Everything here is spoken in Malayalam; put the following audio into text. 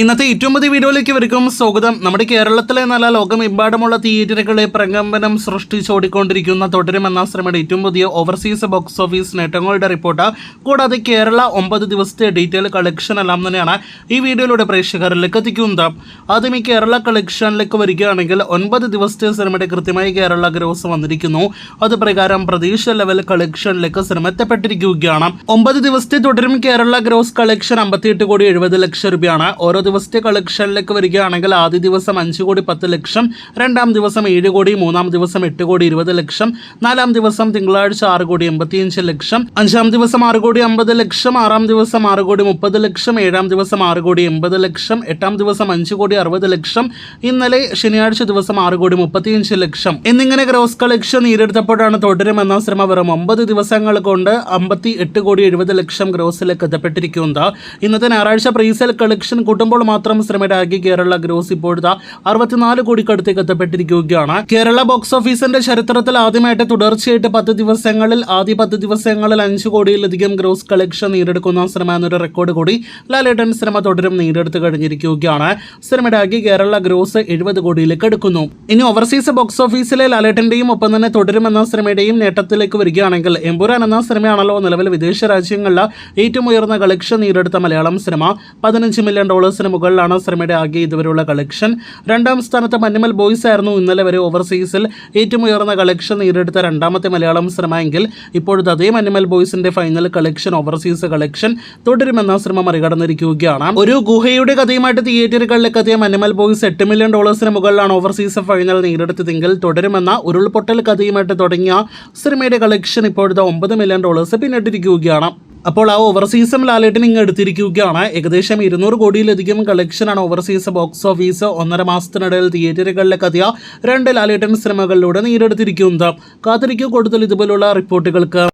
ഇന്നത്തെ ഏറ്റവും പുതിയ വീഡിയോയിലേക്ക് ഇവർക്കും സ്വാഗതം. നമ്മുടെ കേരളത്തിലെ നല്ല ലോകമെമ്പാടുമുള്ള തിയേറ്ററുകളെ പ്രകമ്പനം സൃഷ്ടിച്ചോടിക്കൊണ്ടിരിക്കുന്ന തുടരുമെന്ന സിനിമയുടെ ഏറ്റവും പുതിയ ഓവർസീസ് ബോക്സ് ഓഫീസ് നേട്ടങ്ങളുടെ റിപ്പോർട്ട്, കൂടാതെ കേരള 9 ദിവസത്തെ ഡീറ്റെയിൽ കളക്ഷൻ എല്ലാം തന്നെയാണ് ഈ വീഡിയോയിലൂടെ പ്രേക്ഷകരിലേക്ക് എത്തിക്കുന്നത്. ആദ്യം ഈ കേരള കളക്ഷനിലേക്ക് വരികയാണെങ്കിൽ 9 ദിവസത്തെ സിനിമയുടെ കൃത്യമായി കേരള ഗ്രോസ് വന്നിരിക്കുന്നു. അത് പ്രകാരം പ്രതീക്ഷ ലെവൽ കളക്ഷനിലേക്ക് സിനിമ എത്തപ്പെട്ടിരിക്കുകയാണ്. 9 ദിവസത്തെ തുടരും കേരള ഗ്രോസ് കളക്ഷൻ 58 കോടി 70 ലക്ഷം രൂപയാണ്. ഓരോ ദിവസത്തെ കളക്ഷനിലേക്ക് വരികയാണെങ്കിൽ ആദ്യ ദിവസം 5 കോടി 10 ലക്ഷം, രണ്ടാം ദിവസം 7 കോടി, മൂന്നാം ദിവസം 8 കോടി 20 ലക്ഷം, നാലാം ദിവസം തിങ്കളാഴ്ച 6 കോടി 85 ലക്ഷം, അഞ്ചാം ദിവസം 6 കോടി 50 ലക്ഷം, ആറാം ദിവസം 6 കോടി 30 ലക്ഷം, ഏഴാം ദിവസം 6 കോടി 80 ലക്ഷം, എട്ടാം ദിവസം 5 കോടി 60 ലക്ഷം, ഇന്നലെ ശനിയാഴ്ച ദിവസം 6 കോടി 35 ലക്ഷം എന്നിങ്ങനെ ഗ്രോസ് കളക്ഷൻ നേടിയെടുത്തപ്പോഴാണ് തുടരും എന്ന സിനിമ വെറും 9 ദിവസങ്ങൾ കൊണ്ട് 58 കോടി 70 ലക്ഷം ഗ്രോസിലേക്ക് എത്തപ്പെട്ടിരിക്കുന്നത്. ഇന്നത്തെ ഞായറാഴ്ച പ്രീസെയിൽ കളക്ഷൻ കൂട്ടുമ്പോൾ മാത്രം സിനിമയുടെ ആകെ കേരള ഗ്രോസ് ഇപ്പോഴത്തെ 64 കോടിക്കടുത്തേക്ക് എത്തപ്പെട്ടിരിക്കുകയാണ്. കേരള ബോക്സ് ഓഫീസിന്റെ ചരിത്രത്തിൽ ആദ്യമായിട്ട് തുടർച്ചയായിട്ട് 10 ദിവസങ്ങളിൽ ആദ്യ 10 ദിവസങ്ങളിൽ 5 കോടിയിലധികം ഗ്രോസ് കളക്ഷൻ നേടിയെടുക്കുന്ന സിനിമ എന്നൊരു റെക്കോർഡ് കൂടി ലാലേട്ടൻ സിനിമ തുടരും നേടിയെടുത്ത് കഴിഞ്ഞിരിക്കുകയാണ്. സിനിമയുടെ ആകെ കേരള ഗ്രോസ് 70 കോടിയിലേക്ക് എടുക്കുന്നു. ഇനി ഓവർസീസ് ബോക്സ് ഓഫീസിലെ ലാലേട്ടന്റെയും ഒപ്പം തന്നെ തുടരും എന്ന സിനിമയുടെയും നേട്ടത്തിലേക്ക് വരികയാണെങ്കിൽ എമ്പുരാൻ എന്ന സിനിമയാണല്ലോ നിലവിൽ വിദേശ രാജ്യങ്ങളിൽ ഏറ്റവും ഉയർന്ന കളക്ഷൻ നേടിയെടുത്ത മലയാളം സിനിമ. $15 മില്യൺ മുകളിലാണ് സിനിമയുടെ ആകെ ഇതുവരെയുള്ള കളക്ഷൻ. രണ്ടാം സ്ഥാനത്ത് മഞ്ഞുമൽ ബോയ്സ് ആയിരുന്നു ഇന്നലെ വരെ ഓവർസീസിൽ ഏറ്റവും ഉയർന്ന കളക്ഷൻ നേടിയെടുത്ത രണ്ടാമത്തെ മലയാളം സിനിമ എങ്കിൽ ഇപ്പോഴത്തെ അതേ മഞ്ഞുമൽ ബോയ്സിന്റെ ഫൈനൽ കളക്ഷൻ ഓവർസീസ് കളക്ഷൻ തുടരുമെന്ന സിനിമ മറികടന്നിരിക്കുകയാണ്. ഒരു ഗുഹയുടെ കഥയുമായിട്ട് തിയേറ്ററുകളിലേക്ക് എത്തിയ മഞ്ഞുമൽ ബോയ്സ് $8 മില്യൺ മുകളിലാണ് ഓവർസീസ് ഫൈനൽ നേടിയെടുത്തതെങ്കിൽ തുടരുമെന്ന ഉരുൾപൊട്ടൽ കഥയുമായിട്ട് തുടങ്ങിയ സിനിമയുടെ കളക്ഷൻ ഇപ്പോഴത്തെ $9 മില്യൺ പിന്നിട്ടിരിക്കുകയാണ്. അപ്പോൾ ആ ഓവർസീസും ലാലേട്ടൻ ഇങ്ങ് എടുത്തിരിക്കുകയാണ്. ഏകദേശം 200 കോടിയിലധികം കളക്ഷനാണ് ഓവർസീസ് ബോക്സ് ഓഫീസ് 1.5 മാസത്തിനിടയിൽ തിയേറ്ററുകളിലേക്ക് എത്തിയ 2 ലാലേട്ടൻ സിനിമകളിലൂടെ നേടിയെടുത്തിരിക്കുന്നത്. കാത്തിരിക്കൂ കൂടുതൽ ഇതുപോലുള്ള റിപ്പോർട്ടുകൾക്ക്.